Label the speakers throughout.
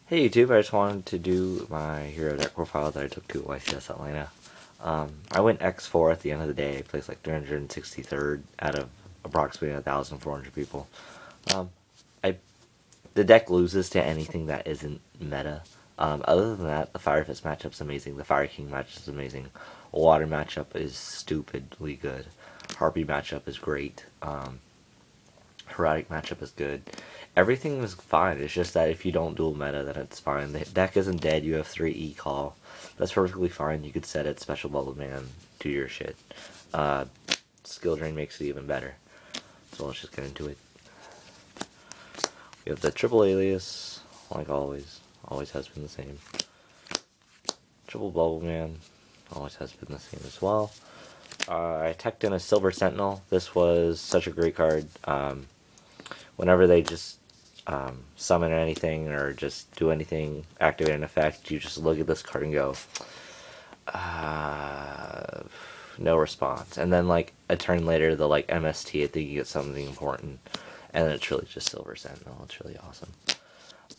Speaker 1: Hey YouTube, I just wanted to do my hero deck profile that I took to YCS Atlanta. I went X4 at the end of the day. I placed like 363rd out of approximately 1,400 people. Um, I the deck loses to anything that isn't meta. Other than that, the Fire Fist matchup's amazing. The Fire King matchup is amazing. Water matchup is stupidly good. Harpy matchup is great. Heroic matchup is good. Everything is fine. It's just that if you don't dual meta, then it's fine. The deck isn't dead. You have 3 E-Call. That's perfectly fine. You could set it Special Bubble Man, do your shit. Skill Drain makes it even better. So let's just get into it. We have the triple alias, like always. Always has been the same. Triple Bubble Man, always has been the same as well. I teched in a Silver Sentinel. This was such a great card. Whenever they just summon anything or just do anything, activate an effect, you just look at this card and go, no response. And then like a turn later, they'll like MST it, think you get something important, and then it's really just Silver Sentinel. It's really awesome.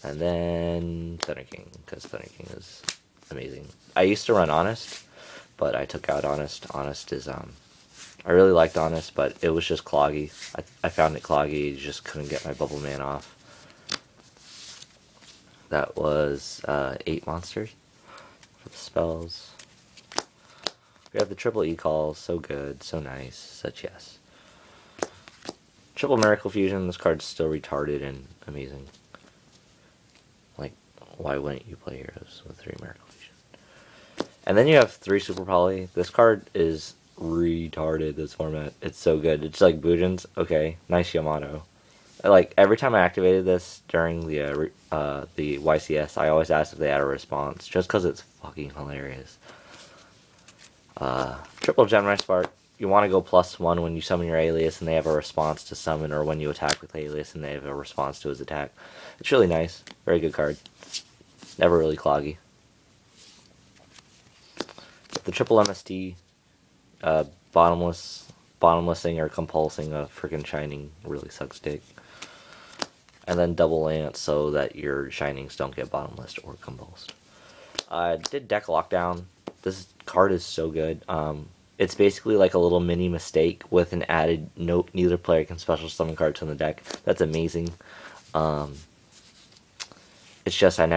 Speaker 1: And then Thunder King, because Thunder King is amazing. I used to run Honest, but I took out Honest. Honest is I really liked Honest, but it was just cloggy. I found it cloggy, just couldn't get my Bubble Man off. That was 8 monsters for the spells. We have the triple E-Call, so good, so nice, such yes. Triple Miracle Fusion, this card's still retarded and amazing. Like, why wouldn't you play Heroes with 3 Miracle Fusion? And then you have 3 Super Poly. This card is retarded, this format. It's so good. It's like Bujin's. Okay, nice Yamato. Like, every time I activated this during the YCS, I always asked if they had a response, just because it's fucking hilarious. Triple Gemini Spark. You want to go +1 when you summon your alias and they have a response to summon, or when you attack with alias and they have a response to his attack. It's really nice. Very good card. Never really cloggy. The triple MST, bottomlessing or compulsing a freaking Shining really sucks dick. And then double Lance so that your Shinings don't get bottomless or compulsed. I did deck lockdown. This card is so good. It's basically like a little mini mistake with an added note. Neither player can special summon cards on the deck. That's amazing. It's just I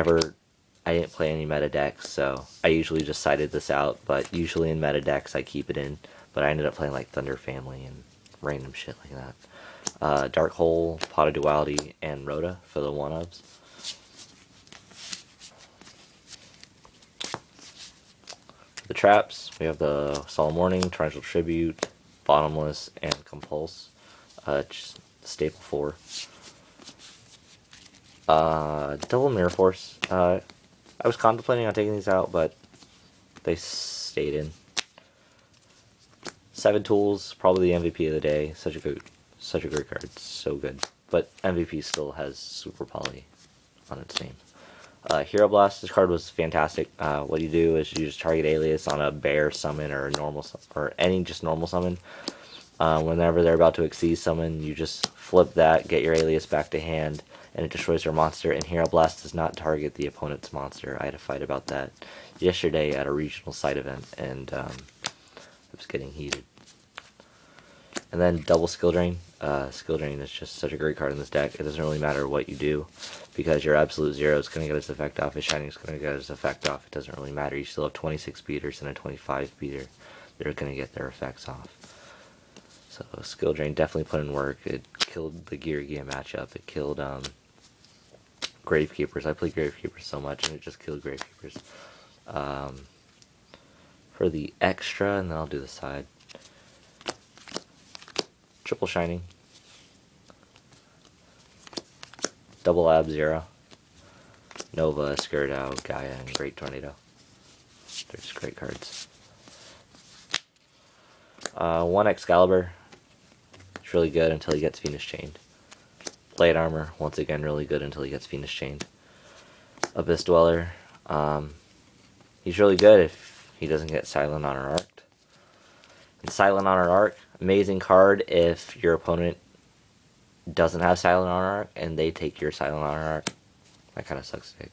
Speaker 1: didn't play any meta decks, so I usually just sided this out. But usually in meta decks I keep it in. But I ended up playing like Thunder Family and random shit like that. Dark Hole, Pot of Duality, and Rhoda for the 1-ofs. The traps, we have the Solemn Warning, Torrential Tribute, Bottomless, and Compulse. Just staple 4. Double Mirror Force. I was contemplating on taking these out, but they stayed in. 7 Tools, probably the MVP of the day. Such a great card, so good. But MVP still has Super Poly on its name. Hero Blast, this card was fantastic. What you do is you just target alias on a bear summon or a normal or any just normal summon. Whenever they're about to exceed summon, you just flip that, get your alias back to hand, and it destroys your monster. And Hero Blast does not target the opponent's monster. I had a fight about that yesterday at a regional site event, and it was getting heated. And then double Skill Drain. Skill Drain is just such a great card in this deck. It doesn't really matter what you do, because your Absolute Zero is going to get its effect off, his Shining is going to get its effect off. It doesn't really matter. You still have 26 beaters and a 25 beater. They're going to get their effects off. So Skill Drain definitely put in work. It killed the Gear matchup. It killed Gravekeepers. I play Gravekeepers so much, and it just killed Gravekeepers. For the extra, and then I'll do the side. Triple Shining, double Ab Zero, Nova, Skirdow, Gaia, and Great Tornado. They're just great cards. 1 Excalibur, it's really good until he gets Phoenix Chained. Plate Armor, once again really good until he gets Phoenix Chained. Abyss Dweller, he's really good if he doesn't get Silent Honor Arc. And Silent Honor Arc, amazing card if your opponent doesn't have Silent Honor Arc and they take your Silent Honor Arc. That kind of sucks dick.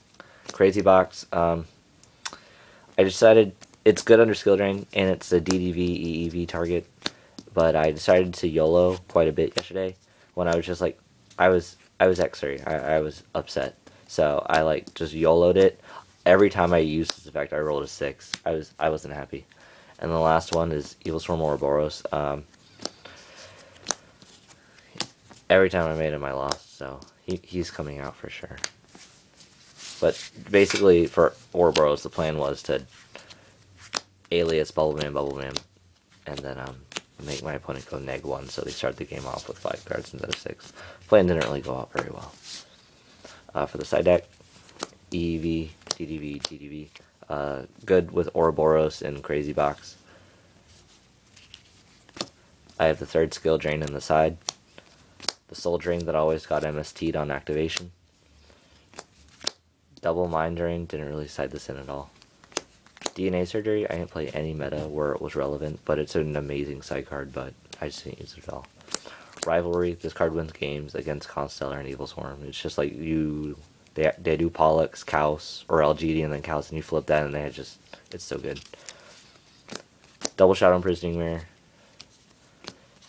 Speaker 1: Crazy Box. I decided it's good under skill drain, and it's a DDV EEV target. But I decided to YOLO quite a bit yesterday when I was just like, I was X3. I was upset, so I like just YOLO'd it. Every time I used this effect, I rolled a 6. I wasn't happy. And the last one is Evil Swarm Ouroboros. Every time I made him, I lost, so he's coming out for sure. But basically, for Ouroboros, the plan was to alias Bubbleman, and then make my opponent go -1, so they start the game off with 5 cards instead of 6. Plan didn't really go out very well. For the side deck, EEV, DDV, DDV. Good with Ouroboros and Crazy Box. I have the 3rd skill drain in the side. The Soul Drain that always got MST'd on activation. Double Mind Drain, didn't really side this in at all. DNA Surgery, I didn't play any meta where it was relevant, but it's an amazing side card, but I just didn't use it at all. Rivalry, this card wins games against Constellar and Evil Swarm. It's just like they do Pollux, Kaus, or LGD and then Kaus, and you flip that and it's so good. Double Shadow Imprisoning Mirror,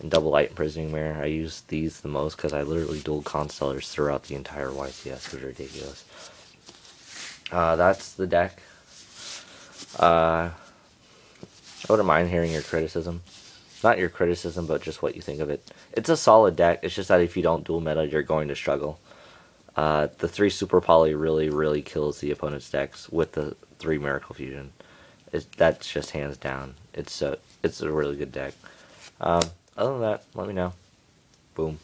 Speaker 1: and Double Light Imprisoning Mirror. I use these the most because I literally dueled Constellars throughout the entire YCS. It was ridiculous. That's the deck. I wouldn't mind hearing your criticism. Not your criticism, but just what you think of it. It's a solid deck. It's just that if you don't dual meta, you're going to struggle. The 3 Super Poly really kills the opponent's decks with the 3 Miracle Fusion. That's just hands down. It's a really good deck. Other than that, let me know. Boom.